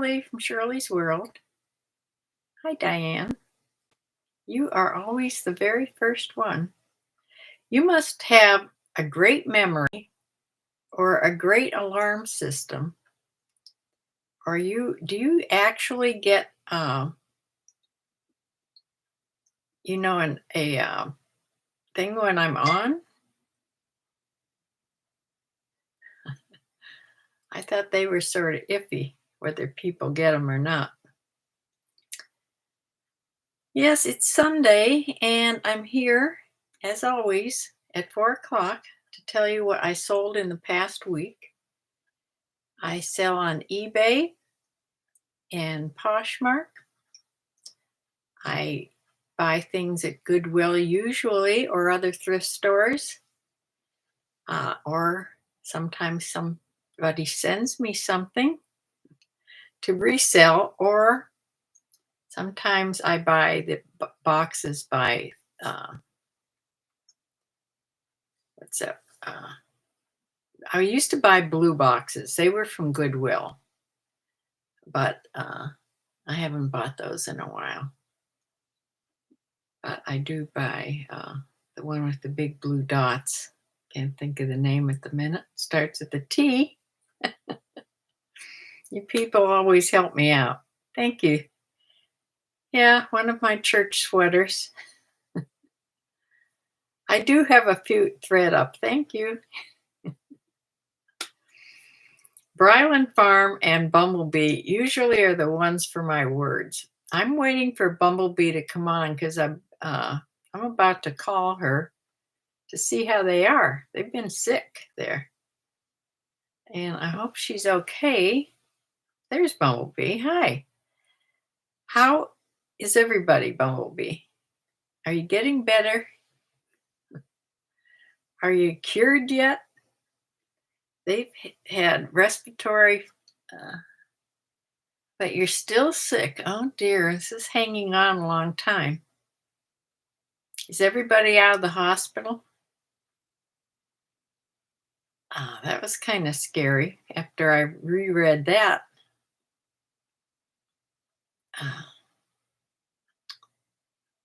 Shirley from Shirley's World. Hi, Diane. You are always the very first one. You must have a great memory or a great alarm system. Or do you actually get a thing when I'm on? I thought they were sort of iffy, whether people get them or not. Yes, it's Sunday, and I'm here, as always, at 4 o'clock to tell you what I sold in the past week. I sell on eBay and Poshmark. I buy things at Goodwill usually, or other thrift stores, or sometimes somebody sends me something to resell, or sometimes I buy the boxes by what's that? I used to buy blue boxes. They were from Goodwill, but I haven't bought those in a while. But I do buy the one with the big blue dots. Can't think of the name at the minute. Starts with a T. You people always help me out. Thank you. Yeah, one of my church sweaters. I do have a few thread up. Thank you. Bryland Farm and Bumblebee usually are the ones for my words. I'm waiting for Bumblebee to come on because I'm about to call her to see how they are. They've been sick there. And I hope she's okay. There's Bumblebee. Hi. How is everybody, Bumblebee? Are you getting better? Are you cured yet? They've had respiratory, but you're still sick. Oh dear, this is hanging on a long time. Is everybody out of the hospital? That was kind of scary after I reread that.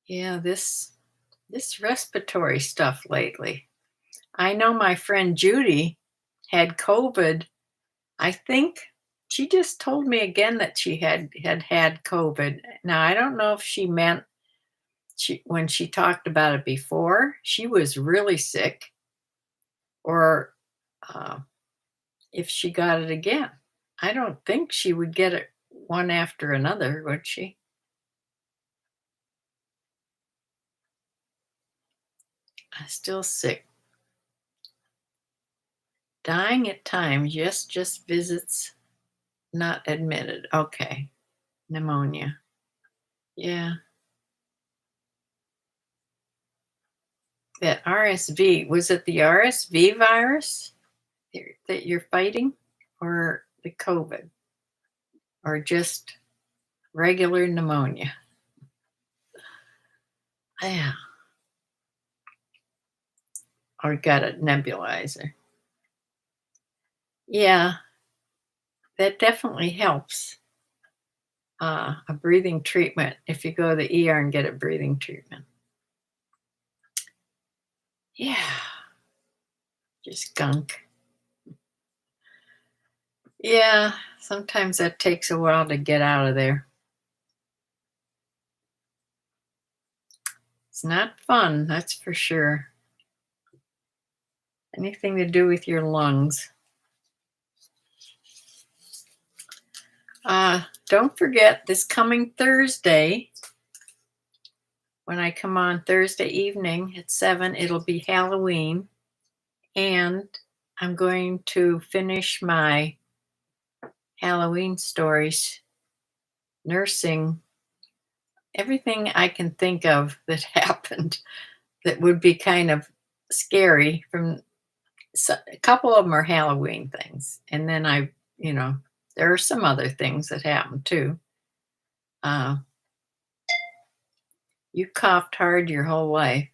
Yeah, this respiratory stuff lately. I know my friend Judy had COVID. I think she just told me again that she had COVID. Now, I don't know if she meant when she talked about it before, she was really sick, or if she got it again. I don't think she would get it one after another, would she? I'm still sick. Dying at times, yes, just visits, not admitted. Okay. Pneumonia. Yeah. That RSV, was it the RSV virus that you're fighting, or the COVID, or just regular pneumonia? Yeah. Or got a nebulizer. Yeah, that definitely helps. A breathing treatment, if you go to the ER and get a breathing treatment. Yeah, just gunk. Yeah, sometimes that takes a while to get out of there. It's not fun, that's for sure. Anything to do with your lungs. Don't forget, this coming Thursday, when I come on Thursday evening at 7, it'll be Halloween. And I'm going to finish my Halloween stories, nursing everything I can think of that happened that would be kind of scary. A couple of them are Halloween things. And then there are some other things that happen too. You coughed hard your whole life.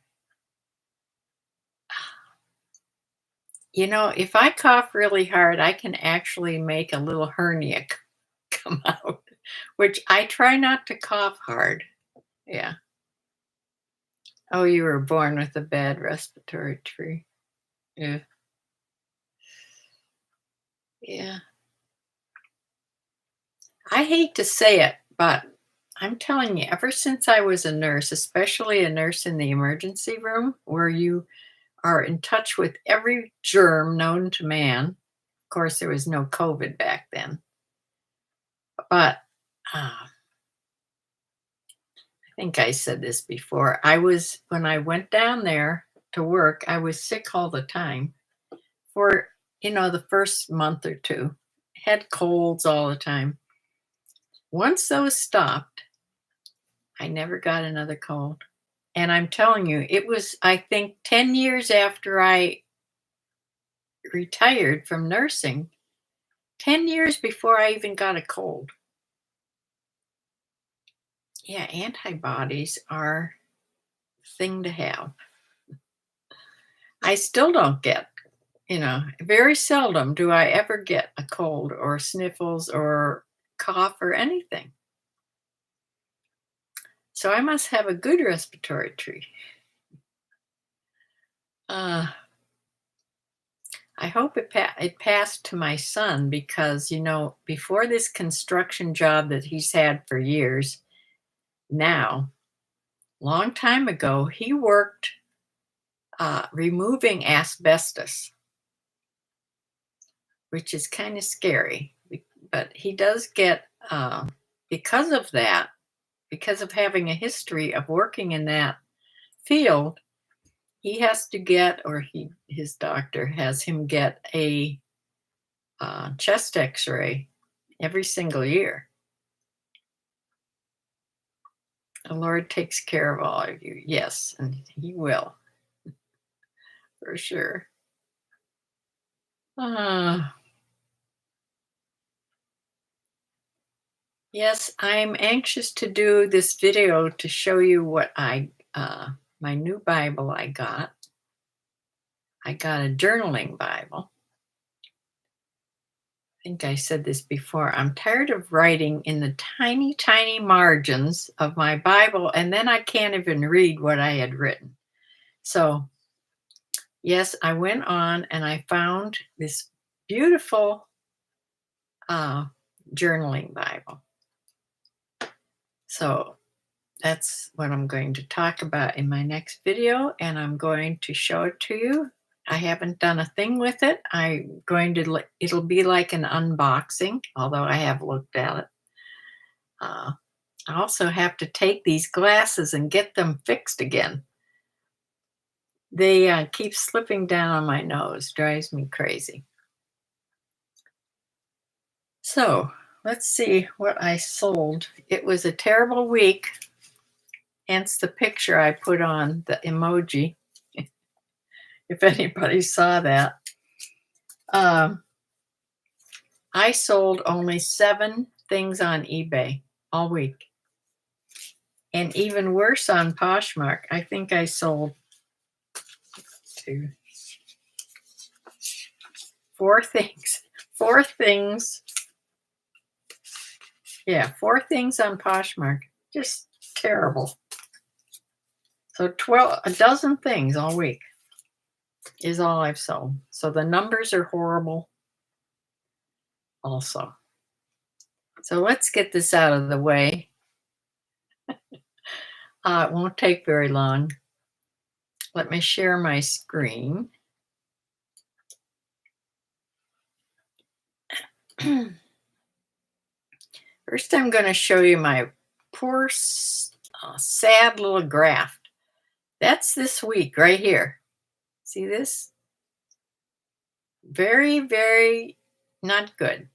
If I cough really hard, I can actually make a little hernia come out. which I try not to cough hard. Yeah. Oh, you were born with a bad respiratory tree. Yeah. Yeah. I hate to say it, but I'm telling you, ever since I was a nurse, especially a nurse in the emergency room where you are in touch with every germ known to man. Of course, there was no COVID back then, but I think I said this before. When I went down there to work, I was sick all the time for, the first month or two. Had colds all the time. Once those stopped, I never got another cold. And I'm telling you, it was, I think, 10 years after I retired from nursing, 10 years before I even got a cold. Yeah, antibodies are a thing to have. I still don't get, very seldom do I ever get a cold or sniffles or cough or anything. So I must have a good respiratory tree. Uh, I hope it passed to my son because, before this construction job that he's had for years now, long time ago, he worked removing asbestos, which is kind of scary. But he does get, because of that, because of having a history of working in that field, he has to get, or his doctor has him get a chest X-ray every single year. The Lord takes care of all of you, yes, and He will, for sure. Uh, yes, I'm anxious to do this video to show you what my new Bible I got. I got a journaling Bible. I think I said this before. I'm tired of writing in the tiny, tiny margins of my Bible, and then I can't even read what I had written. So, yes, I went on and I found this beautiful journaling Bible. So, that's what I'm going to talk about in my next video, and I'm going to show it to you. I haven't done a thing with it. It'll be like an unboxing, although I have looked at it. I also have to take these glasses and get them fixed again. They keep slipping down on my nose, drives me crazy. So let's see what I sold. It was a terrible week, hence the picture I put on, the emoji, if anybody saw that. I sold only 7 things on eBay all week. And even worse on Poshmark. I think I sold 4 things. 4 things. Yeah, 4 things on Poshmark. Just terrible. So a dozen things all week is all I've sold. So the numbers are horrible also. So let's get this out of the way. It won't take very long. Let me share my screen. First, I'm going to show you my poor, sad little graph. That's this week right here. See this? Very, very not good.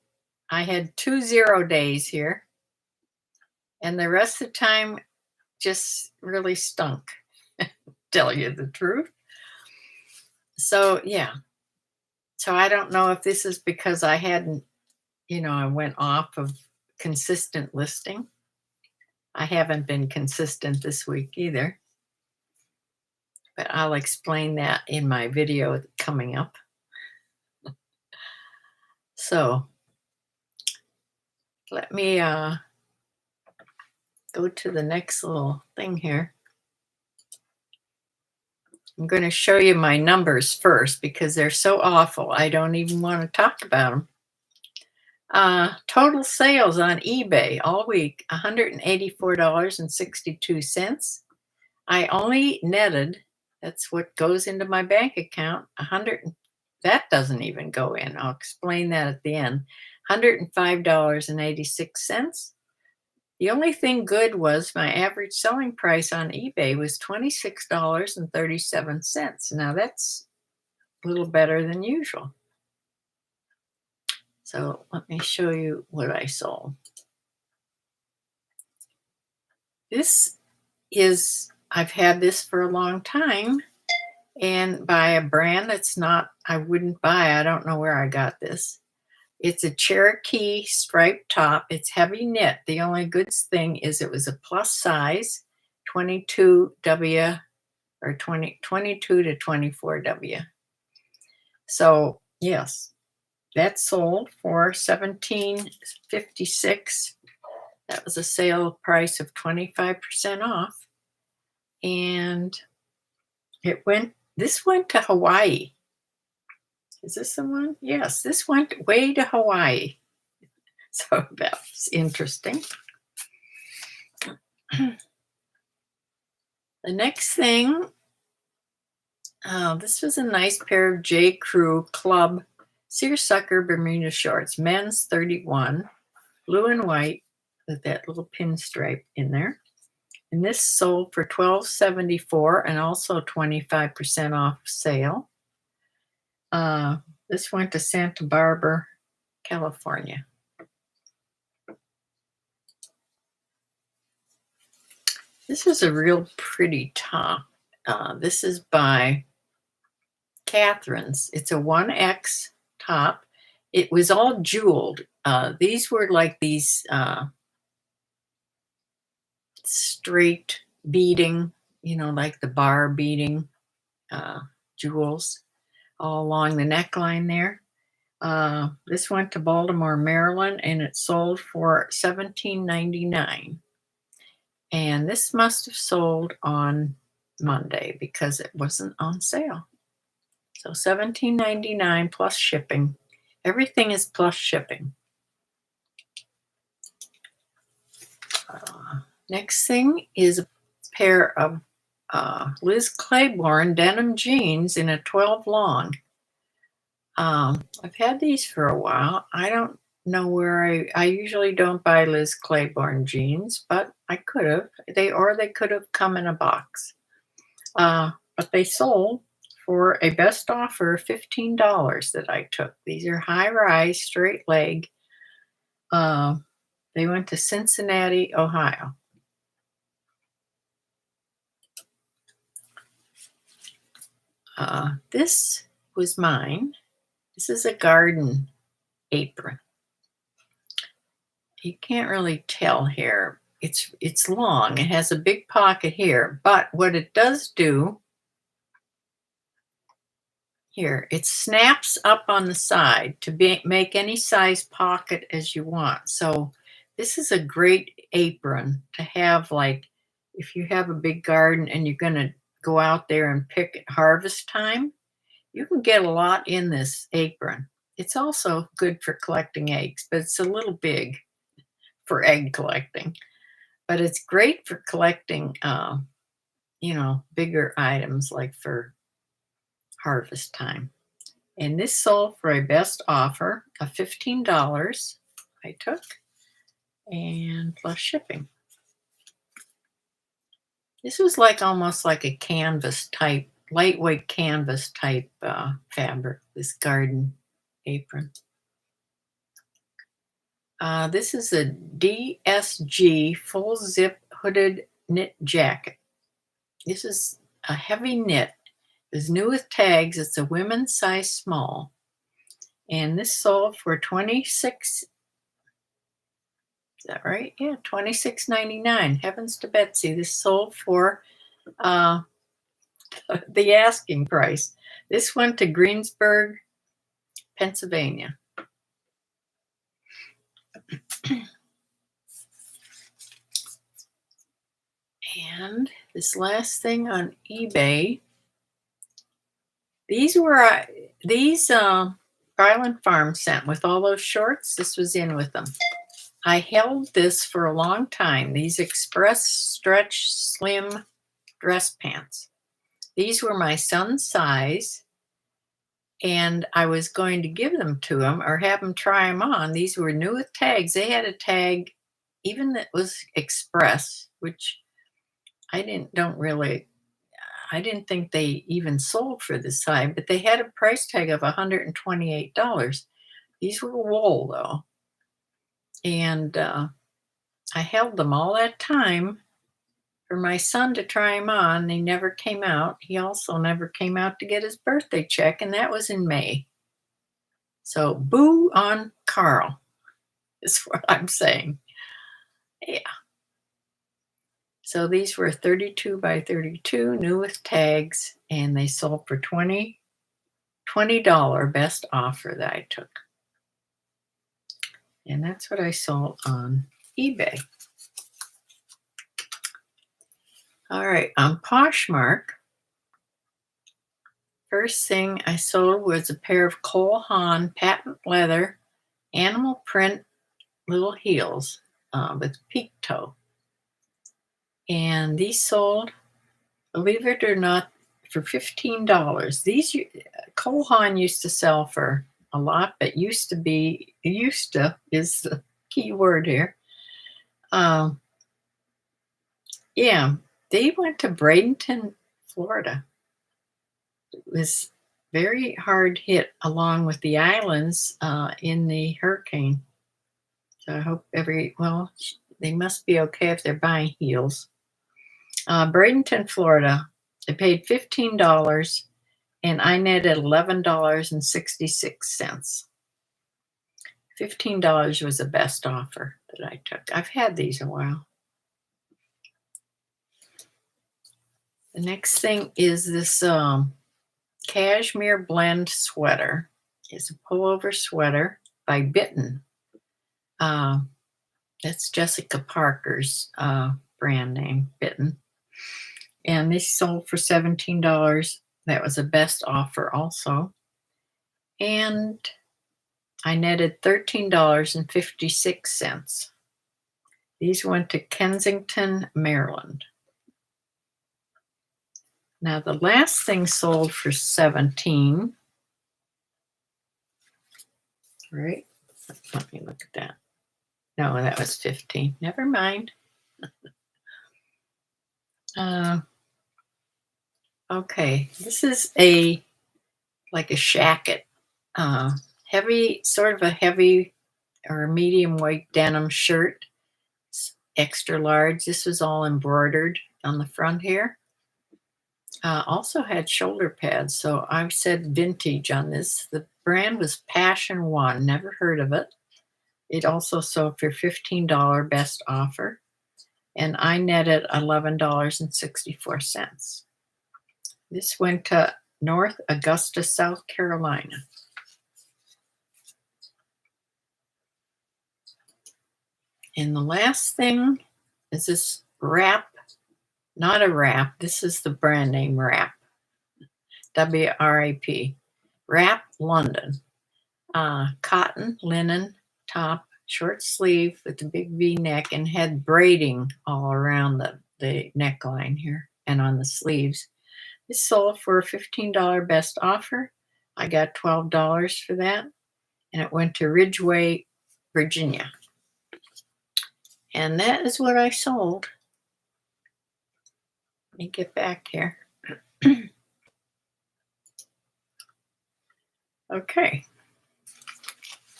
I had 2 0 days here, and the rest of the time just really stunk, tell you the truth. So, yeah. So I don't know if this is because I hadn't, I went off of consistent listing. I haven't been consistent this week either. But I'll explain that in my video coming up. So let me go to the next little thing here. I'm going to show you my numbers first because they're so awful. I don't even want to talk about them. Total sales on eBay all week, $184.62. I only netted, that's what goes into my bank account, that doesn't even go in. I'll explain that at the end. $105.86. The only thing good was my average selling price on eBay was $26.37. Now that's a little better than usual. So let me show you what I sold. This is, I've had this for a long time, and by a brand that's not, I wouldn't buy. I don't know where I got this. It's a Cherokee striped top. It's heavy knit. The only good thing is it was a plus size, 22W or 22 to 24W. So yes, that sold for $17.56. That was a sale price of 25% off. And this went to Hawaii. Is this the one? Yes, this went way to Hawaii. So that's interesting. The next thing, this was a nice pair of J. Crew Club seersucker Bermuda shorts, men's 31, blue and white with that little pinstripe in there. And this sold for $12.74 and also 25% off sale. This went to Santa Barbara, California. This is a real pretty top. This is by Catherine's. It's a 1X top. It was all jeweled. These were like these straight beading, like the bar beading jewels all along the neckline there. This went to Baltimore, Maryland, and it sold for $17.99. And this must have sold on Monday because it wasn't on sale. So $17.99 plus shipping. Everything is plus shipping. Next thing is a pair of Liz Claiborne denim jeans in a 12 long. I've had these for a while. I don't know where I usually don't buy Liz Claiborne jeans, but I could have. They could have come in a box. But they sold for a best offer of $15 that I took. These are high-rise, straight leg. They went to Cincinnati, Ohio. This was mine. This is a garden apron. You can't really tell here. It's long. It has a big pocket here, but what it does do here, it snaps up on the side to make any size pocket as you want. So this is a great apron to have, like if you have a big garden and you're going to go out there and pick at harvest time, you can get a lot in this apron. It's also good for collecting eggs, but it's a little big for egg collecting. But it's great for collecting, bigger items like for harvest time. And this sold for a best offer of $15 I took, and plus shipping. This was almost like a canvas type, lightweight canvas type fabric, this garden apron. This is a DSG full zip hooded knit jacket. This is a heavy knit. It's new with tags. It's a women's size small. And this sold for $26. Is that right? Yeah, $26.99. Heavens to Betsy. This sold for the asking price. This went to Greensburg, Pennsylvania. And this last thing on eBay, these were Garland Farm sent with all those shorts. This was in with them. I held this for a long time. These Express Stretch Slim dress pants. These were my son's size, and I was going to give them to him or have him try them on. These were new with tags. They had a tag, even that was Express, which I didn't think they even sold for this high, but they had a price tag of $128. These were wool though. And I held them all that time for my son to try them on. They never came out. He also never came out to get his birthday check, and that was in May. So boo on Carl is what I'm saying. Yeah. So these were 32 by 32, new with tags, and they sold for $20 best offer that I took. And that's what I sold on eBay. All right, on Poshmark, first thing I sold was a pair of Cole Haan patent leather animal print little heels with peak toe. And these sold, believe it or not, for $15. These Cole Haan used to sell for a lot, but used to is the key word here. Yeah, they went to Bradenton, Florida. It was very hard hit along with the islands in the hurricane. So I hope they must be okay if they're buying heels. Bradenton, Florida, they paid $15 and I netted $11.66. $15 was the best offer that I took. I've had these a while. The next thing is this cashmere blend sweater. It's a pullover sweater by Bitten. That's Jessica Parker's brand name, Bitten. And this sold for $17. That was the best offer also. And I netted $13.56. These went to Kensington, Maryland. Now the last thing sold for $17. Right? Let me look at that. No, that was $15. Never mind. Okay, this is like a shacket, sort of a heavy or medium weight denim shirt. It's extra large. This was all embroidered on the front here. Also had shoulder pads, so I've said vintage on this. The brand was Passion One. Never heard of it. It also sold for $15 best offer, and I netted $11.64. This went to North Augusta, South Carolina. And the last thing is this wrap, not a wrap. This is the brand name Wrap, W-R-A-P, Wrap London. Cotton, linen, top, short sleeve with a big V neck and had braiding all around the neckline here and on the sleeves. This sold for a $15 best offer. I got $12 for that, and it went to Ridgeway, Virginia. And that is what I sold. Let me get back here. Okay.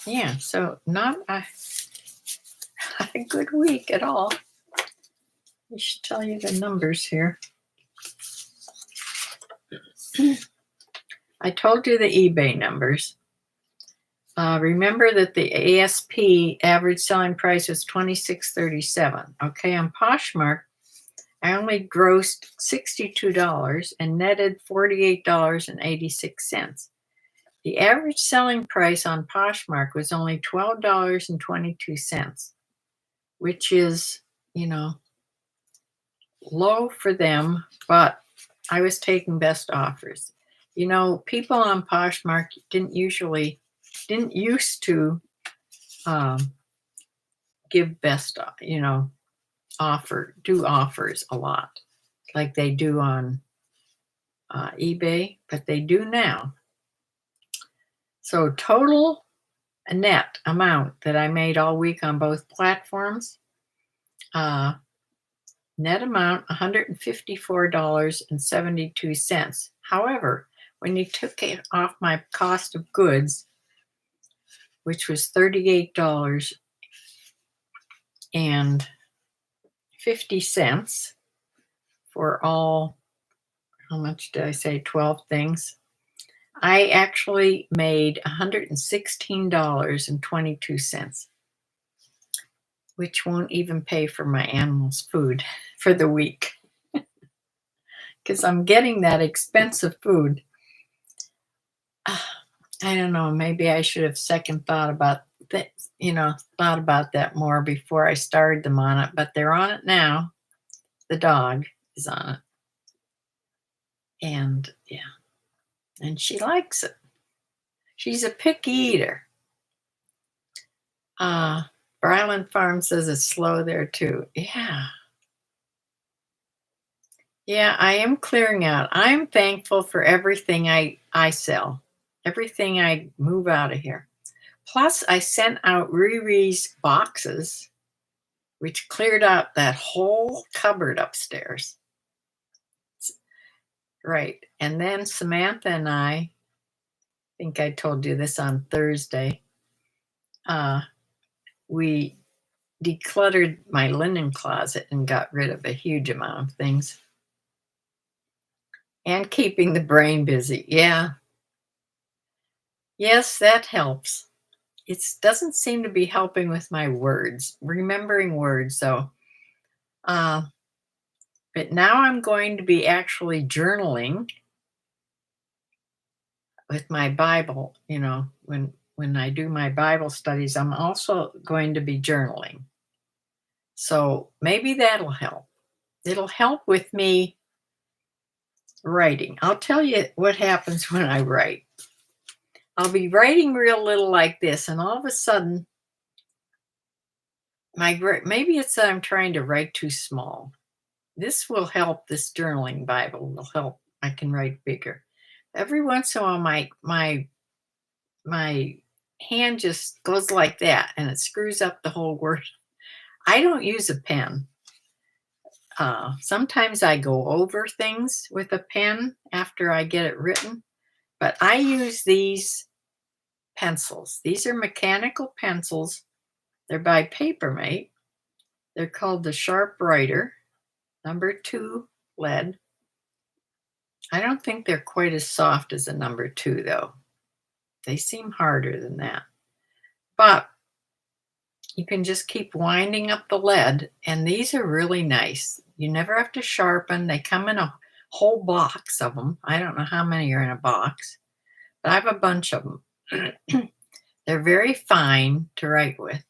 Yeah, so not a good week at all. I should tell you the numbers here. I told you the eBay numbers. Remember that the ASP, average selling price, was $26.37. Okay, on Poshmark, I only grossed $62 and netted $48.86. The average selling price on Poshmark was only $12.22, which is, low for them, but I was taking best offers. You know, people on Poshmark didn't used to um, give best, do offers a lot like they do on eBay, but they do now. So total net amount that I made all week on both platforms, uh, net amount $154.72. However, when you took it off my cost of goods, which was $38.50 for all, how much did I say, 12 things? I actually made $116.22, which won't even pay for my animals' food for the week because I'm getting that expensive food. I don't know, maybe I should have second thought about that, thought about that more before I started them on it, but they're on it now. The dog is on it. And yeah, and she likes it. She's a picky eater. Bryland Farm says it's slow there too. Yeah. Yeah, I am clearing out. I'm thankful for everything I sell, everything I move out of here. Plus, I sent out Riri's boxes, which cleared out that whole cupboard upstairs. Right. And then Samantha and I think I told you this on Thursday, we decluttered my linen closet and got rid of a huge amount of things. And keeping the brain busy. Yeah. Yes, that helps. It doesn't seem to be helping with my words, remembering words. So, but now I'm going to be actually journaling with my Bible. When I do my Bible studies, I'm also going to be journaling. So maybe that'll help. It'll help with me writing. I'll tell you what happens when I write. I'll be writing real little like this, and all of a sudden, maybe it's that I'm trying to write too small. This will help. This journaling Bible will help. I can write bigger. Every once in a while, my hand just goes like that, and it screws up the whole word. I don't use a pen. Sometimes I go over things with a pen after I get it written, but I use these pencils. These are mechanical pencils. They're by Papermate. They're called the Sharp Writer, number 2 lead. I don't think they're quite as soft as a number 2, though. They seem harder than that. But you can just keep winding up the lead, and these are really nice. You never have to sharpen. They come in a whole box of them. I don't know how many are in a box, but I have a bunch of them. They're very fine to write with.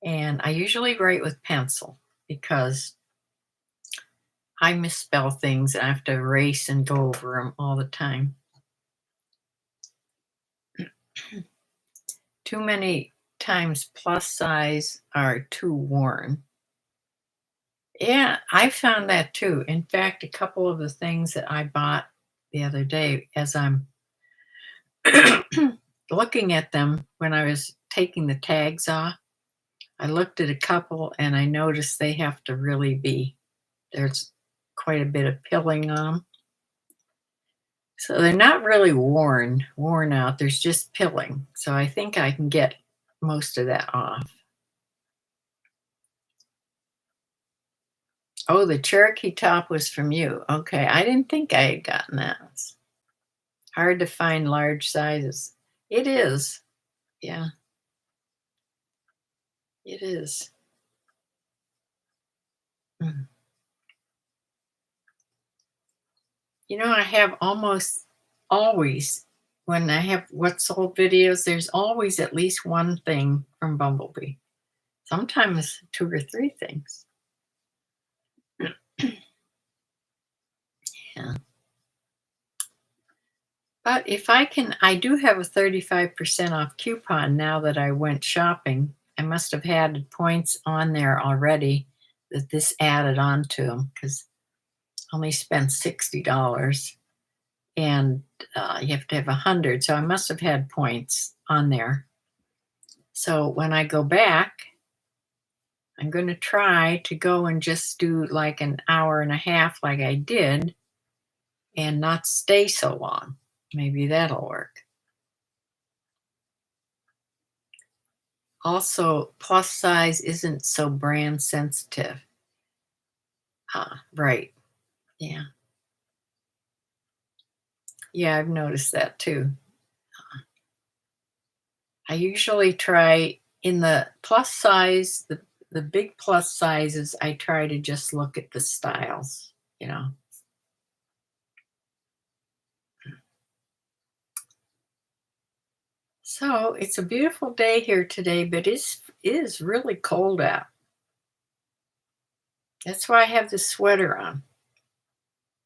And I usually write with pencil because I misspell things and I have to erase and go over them all the time. Too many times plus size are too worn. Yeah, I found that too. In fact, a couple of the things that I bought the other day, as I'm looking at them when I was taking the tags off, I looked at a couple and I noticed they have to really there's quite a bit of pilling on them. So they're not really worn out. There's just pilling. So I think I can get most of that off. Oh, the Cherokee top was from you. Okay, I didn't think I had gotten that. It's hard to find large sizes. It is. Yeah, it is. Mm. I have almost always, when I have what sold videos, there's always at least one thing from Bumblebee. Sometimes 2 or 3 things. Yeah. But if I can, I do have a 35% off coupon now that I went shopping. I must have had points on there already that this added on to them because I only spent $60 and you have to have 100. So I must have had points on there. So when I go back, I'm going to try to go and just do like an hour and a half like I did and not stay so long. Maybe that'll work. Also, plus size isn't so brand sensitive. Right. Yeah. Yeah, I've noticed that too. I usually try in the plus size, the big plus sizes, I try to just look at the styles, you know. So it's a beautiful day here today, but it is really cold out. That's why I have this sweater on.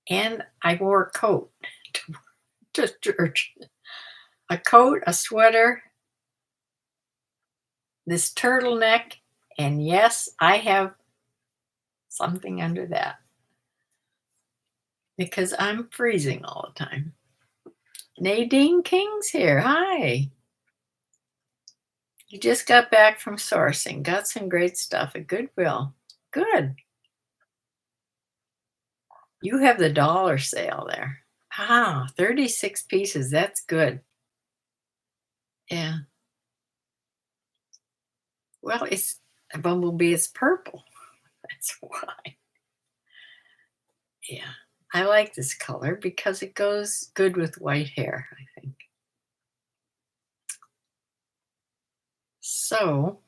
And I wore a coat to church. A coat, a sweater, this turtleneck, and yes, I have something under that because I'm freezing all the time. Nadine King's here. Hi. You just got back from sourcing. Got some great stuff at Goodwill. Good. You have the dollar sale there. 36 pieces. That's good. Yeah. Well, it's a bumblebee. It's purple. That's why. Yeah. I like this color because it goes good with white hair, I think. So,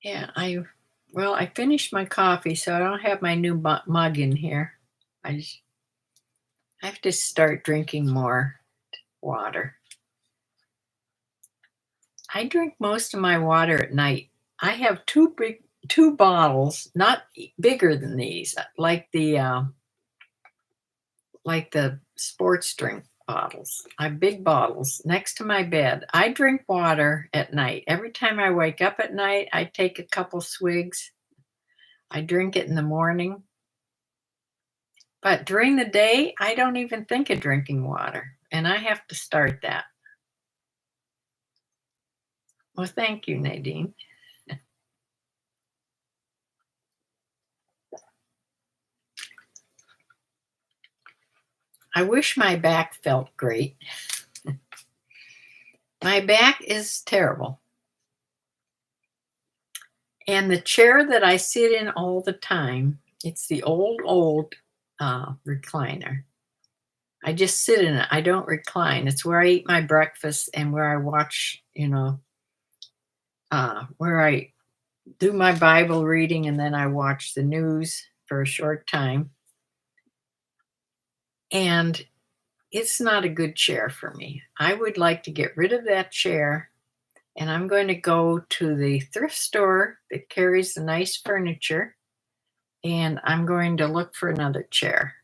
yeah, I finished my coffee, so I don't have my new mug in here. I have to start drinking more water. I drink most of my water at night. I have two bottles, not bigger than these, like the sports drink bottles. I have big bottles next to my bed. I drink water at night. Every time I wake up at night, I take a couple swigs. I drink it in the morning. But during the day, I don't even think of drinking water, and I have to start that. Well, thank you, Nadine. I wish my back felt great. My back is terrible. And the chair that I sit in all the time, it's the old recliner. I just sit in it. I don't recline. It's where I eat my breakfast and where I watch, where I do my Bible reading and then I watch the news for a short time. And it's not a good chair for me. I would like to get rid of that chair, and I'm going to go to the thrift store that carries the nice furniture, and I'm going to look for another chair.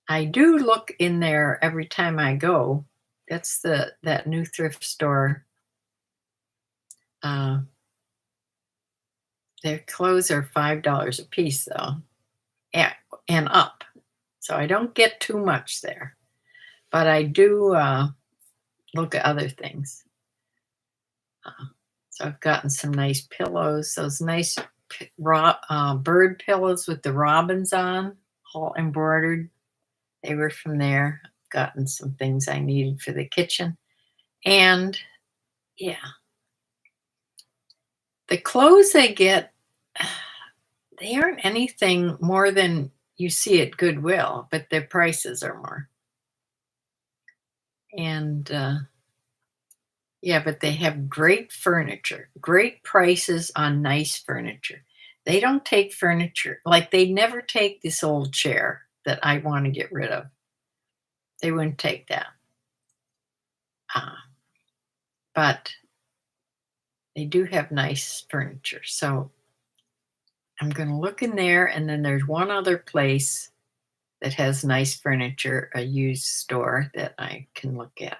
I do look in there every time I go. That's that new thrift store. Uh, their clothes are $5 a piece though, and up. So I don't get too much there, but I do look at other things. So I've gotten some nice pillows, those nice bird pillows with the robins on, all embroidered. They were from there. I've gotten some things I needed for the kitchen. And yeah, the clothes I get, they aren't anything more than you see at Goodwill, but their prices are more. And yeah, but they have great furniture, great prices on nice furniture. They don't take furniture, like they never take this old chair that I want to get rid of. They wouldn't take that. Uh, but they do have nice furniture. So I'm going to look in there, and then there's one other place that has nice furniture, a used store that I can look at.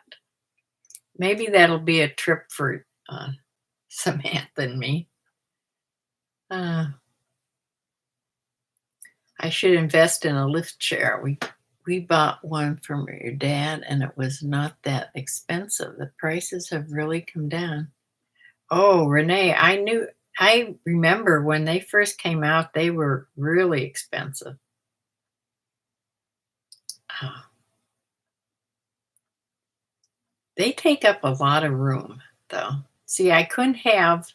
Maybe that'll be a trip for Samantha and me. I should invest in a lift chair. We bought one from your dad, and it was not that expensive. The prices have really come down. Oh, Renee, I remember when they first came out, they were really expensive. Oh, they take up a lot of room, though. See, I couldn't have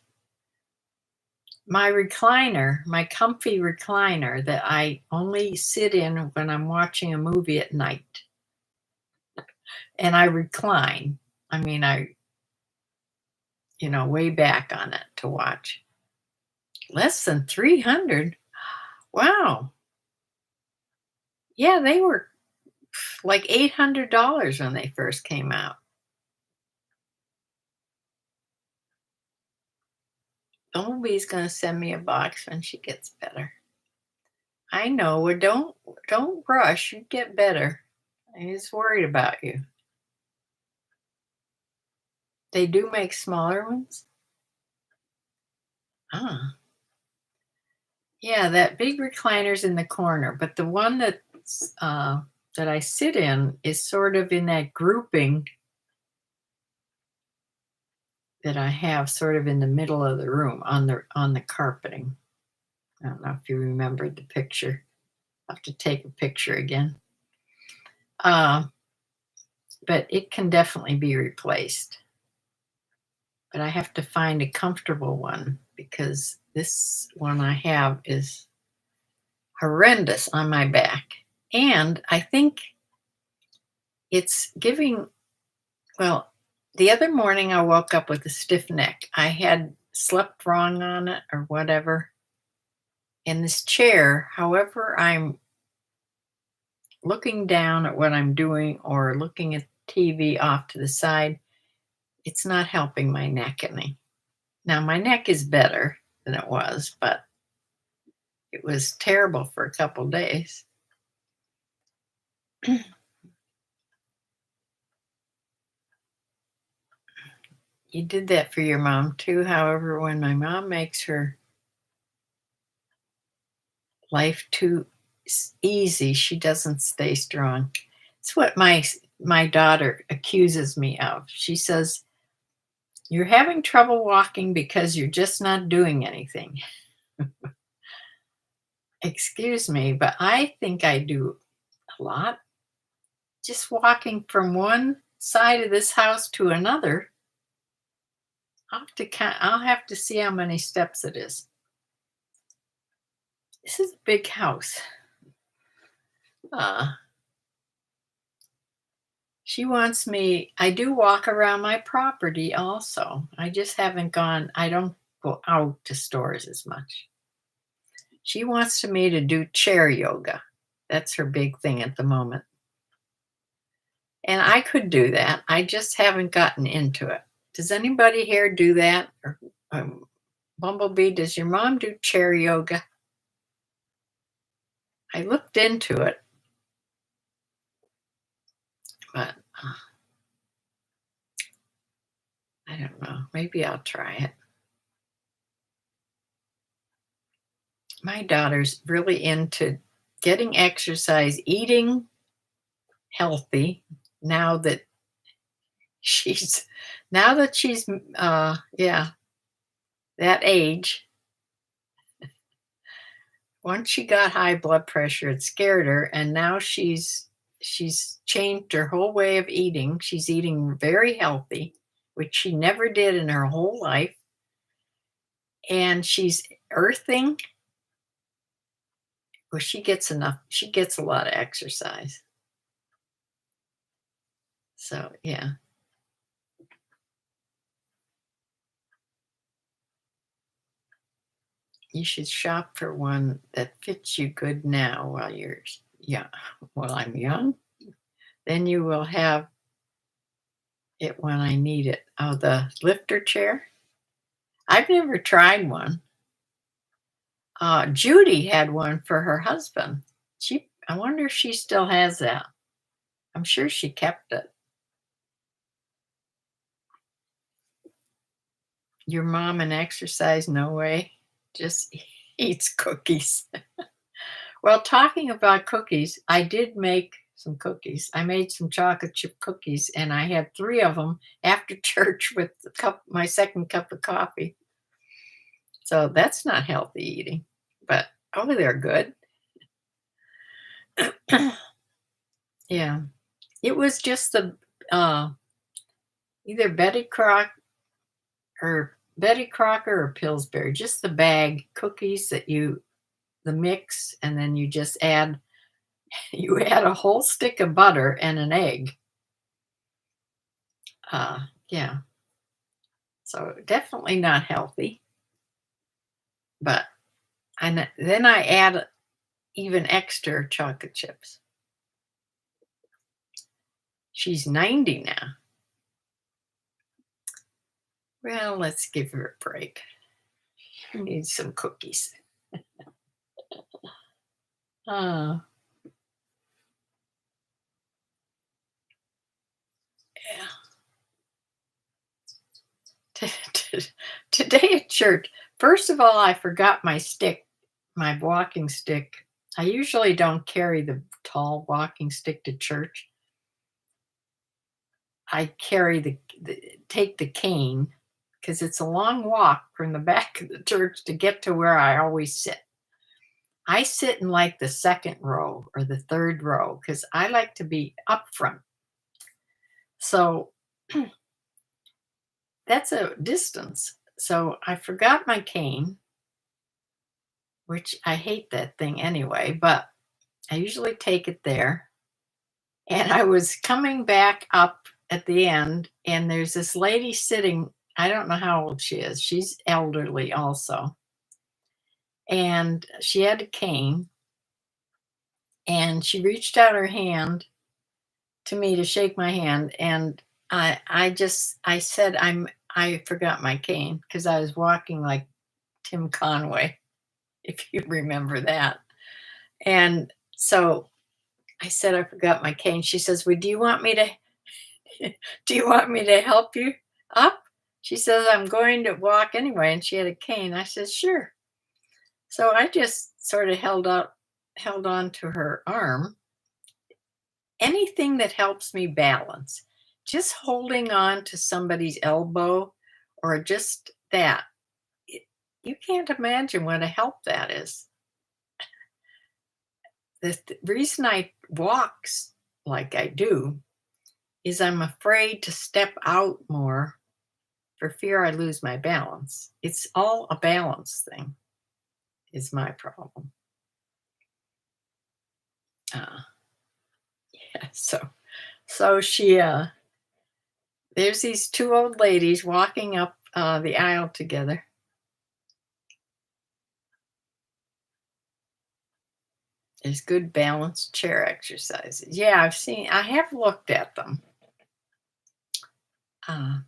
my recliner, my comfy recliner that I only sit in when I'm watching a movie at night. And I recline. I mean, way back on it to watch. Less than 300. Wow. Yeah, they were like $800 when they first came out. Bumblebee's gonna send me a box when she gets better. I know. Well, don't rush. You get better. I'm just worried about you. They do make smaller ones. Ah, yeah. That big recliner's in the corner, but the one that I sit in is sort of in that grouping that I have, sort of in the middle of the room on the carpeting. I don't know if you remembered the picture. I'll have to take a picture again. But it can definitely be replaced. But I have to find a comfortable one because this one I have is horrendous on my back. And I think it's giving, well, the other morning I woke up with a stiff neck. I had slept wrong on it or whatever. And this chair, however I'm looking down at what I'm doing or looking at TV off to the side, it's not helping my neck any. Now, my neck is better than it was, but it was terrible for a couple days. You did that for your mom too. However, when my mom makes her life too easy, she doesn't stay strong. It's what my daughter accuses me of. She says, "You're having trouble walking because you're just not doing anything." Excuse me, but I think I do a lot. Just walking from one side of this house to another, I'll have to see how many steps it is. This is a big house. Uh, she wants me, I do walk around my property also. I just haven't gone, I don't go out to stores as much. She wants me to do chair yoga. That's her big thing at the moment. And I could do that. I just haven't gotten into it. Does anybody here do that? Or Bumblebee, does your mom do chair yoga? I looked into it, but I don't know. Maybe I'll try it. My daughter's really into getting exercise, eating healthy. Now that she's yeah, that age. Once she got high blood pressure, it scared her, and now she's changed her whole way of eating. She's eating very healthy, which she never did in her whole life. And she's earthing. Well, she gets a lot of exercise. So, yeah. You should shop for one that fits you good now while you're young. While I'm young, then you will have it when I need it. Oh, the lifter chair? I've never tried one. Judy had one for her husband. I wonder if she still has that. I'm sure she kept it. Your mom and exercise? No way. Just eats cookies. Well, talking about cookies, I did make some cookies. I made some chocolate chip cookies, and I had 3 of them after church with my second cup of coffee. So that's not healthy eating, but oh, they're good. Yeah, it was just the uh, either Betty Crocker or Pillsbury, just the bag cookies the mix, and then you just add you add a whole stick of butter and an egg. Yeah, so definitely not healthy, but then I add even extra chocolate chips. She's 90 now. Well, let's give her a break. She needs some cookies. Uh, yeah. Today at church, first of all, I forgot my stick, my walking stick. I usually don't carry the tall walking stick to church. I carry take the cane because it's a long walk from the back of the church to get to where I always sit. I sit in like the second row or the third row because I like to be up front. So that's a distance. So I forgot my cane, which I hate that thing anyway, but I usually take it there. And I was coming back up at the end, and there's this lady sitting. I don't know how old she is. She's elderly also. And she had a cane, and she reached out her hand to me to shake my hand. And I said, I forgot my cane because I was walking like Tim Conway, if you remember that. And so I said, I forgot my cane. She says, well, do you want me to help you up? She says, I'm going to walk anyway. And she had a cane. I said, sure. So I just sort of held on to her arm. Anything that helps me balance, just holding on to somebody's elbow or just that, you can't imagine what a help that is. The reason I walk like I do is I'm afraid to step out more for fear I lose my balance. It's all a balance thing, is my problem. Uh, yeah, so there's these 2 old ladies walking up the aisle together. There's good balanced chair exercises. Yeah, I have looked at them. Uh,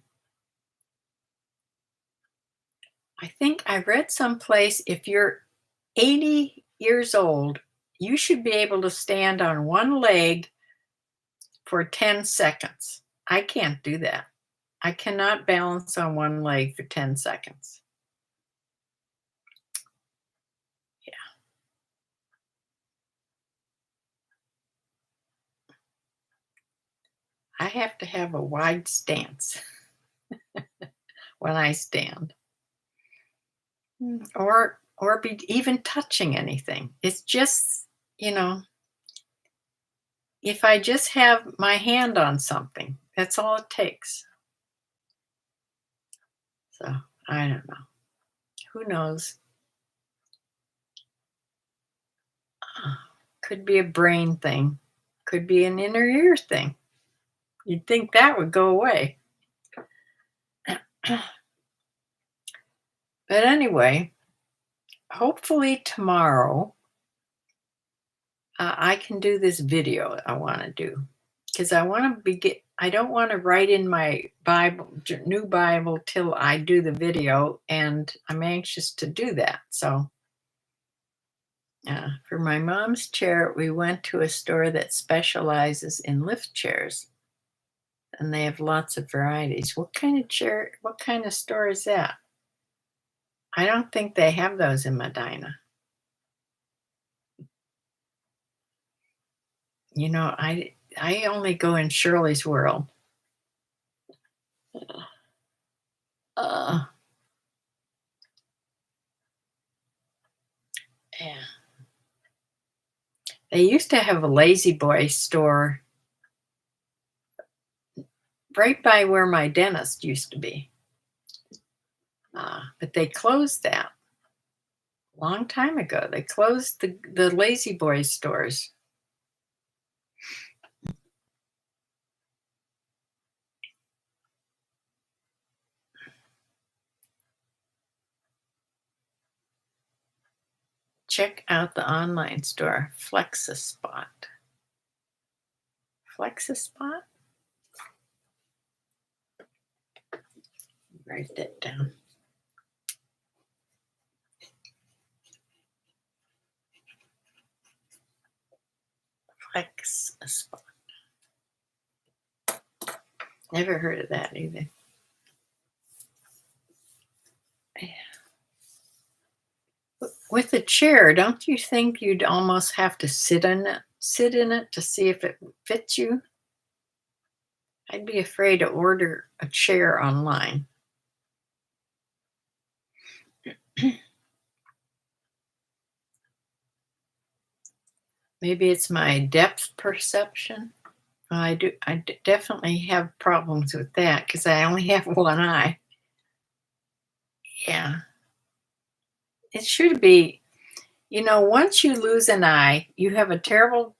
I think I read someplace if you're 80 years old, you should be able to stand on one leg for 10 seconds. I can't do that. I cannot balance on one leg for 10 seconds. Yeah. I have to have a wide stance when I stand. Or be even touching anything. It's just, you know, if I just have my hand on something, that's all it takes. So, I don't know. Who knows? Could be a brain thing. Could be an inner ear thing. You'd think that would go away. But anyway, hopefully tomorrow I can do this video I want to do because I want to I don't want to write in my Bible, new Bible, till I do the video, and I'm anxious to do that. So, for my mom's chair, we went to a store that specializes in lift chairs, and they have lots of varieties. What kind of chair? What kind of store is that? I don't think they have those in Medina. I only go in Shirley's World. Uh, yeah. They used to have a Lazy Boy store right by where my dentist used to be. But they closed that a long time ago. They closed the Lazy Boy stores. Check out the online store, Flexispot. Flexispot? Write that down. Flexispot. Never heard of that either. With a chair, don't you think you'd almost have to sit in it to see if it fits you? I'd be afraid to order a chair online. Maybe it's my depth perception. I definitely have problems with that because I only have one eye. Yeah. It should be, once you lose an eye, you have a terrible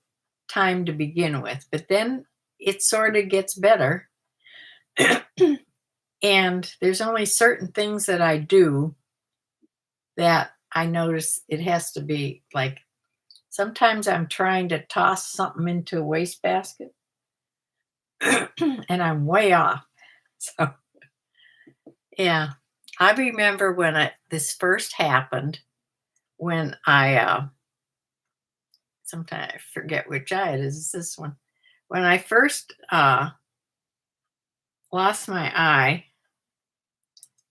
time to begin with, but then it sort of gets better. And there's only certain things that I do that I notice it has to be like, sometimes I'm trying to toss something into a wastebasket and I'm way off. So, yeah, I remember when this first happened, when sometimes I forget which eye it is. It's this one. When I first lost my eye,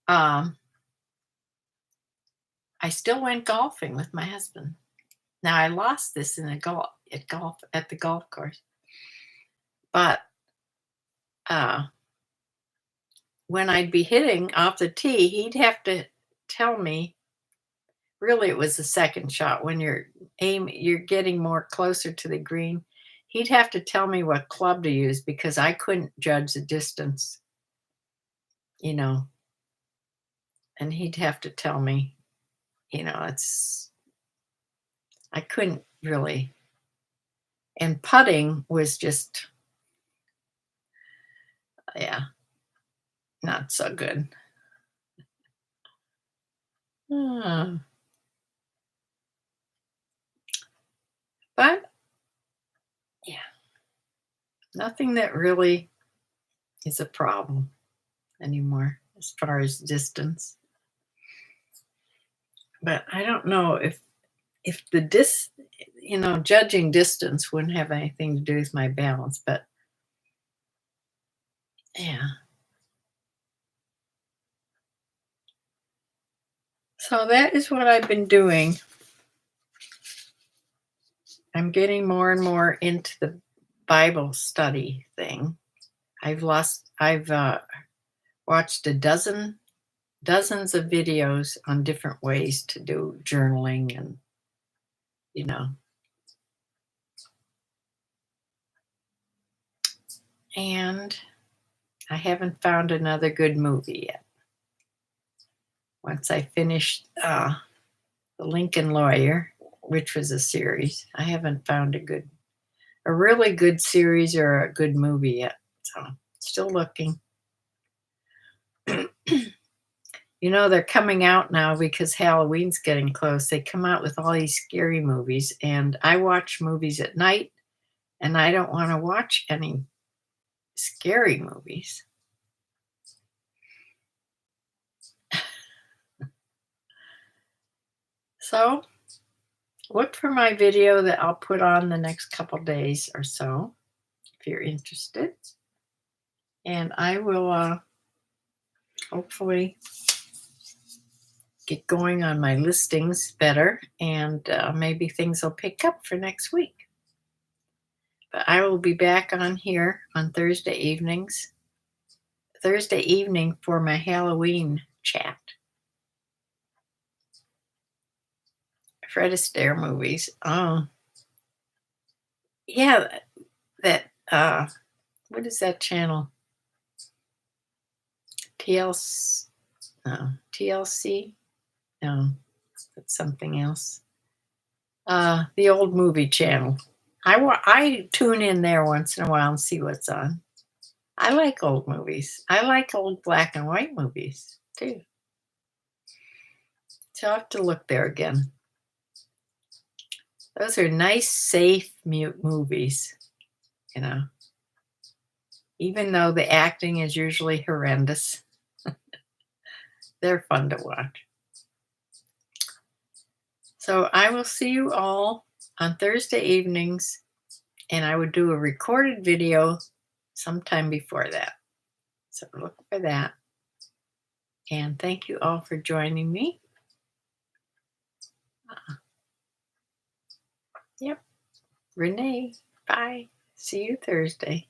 I still went golfing with my husband. Now I lost this at the golf course, but when I'd be hitting off the tee, he'd have to tell me. Really, it was the second shot when you're getting more closer to the green. He'd have to tell me what club to use because I couldn't judge the distance, and he'd have to tell me, I couldn't really. And putting was just, yeah, not so good. Uh, but yeah, nothing that really is a problem anymore as far as distance. But I don't know if judging distance wouldn't have anything to do with my balance, but yeah. So that is what I've been doing. I'm getting more and more into the Bible study thing. I've watched dozens of videos on different ways to do journaling and, and I haven't found another good movie yet. Once I finished The Lincoln Lawyer, which was a series, I haven't found a really good series or a good movie yet. So still looking. They're coming out now because Halloween's getting close. They come out with all these scary movies, and I watch movies at night, and I don't want to watch any scary movies. So look for my video that I'll put on the next couple days or so if you're interested. And I will hopefully get going on my listings better, and maybe things will pick up for next week. But I will be back on here on Thursday evening for my Halloween chat. Fred Astaire movies. Oh, yeah, that what is that channel? TLC? No, TLC? No, that's something else. The old movie channel. I tune in there once in a while and see what's on. I like old movies. I like old black and white movies too. So I'll have to look there again. Those are nice, safe movies, you know. Even though the acting is usually horrendous, they're fun to watch. So I will see you all on Thursday evenings, and I would do a recorded video sometime before that. So look for that. And thank you all for joining me. Yep. Renee, bye. See you Thursday.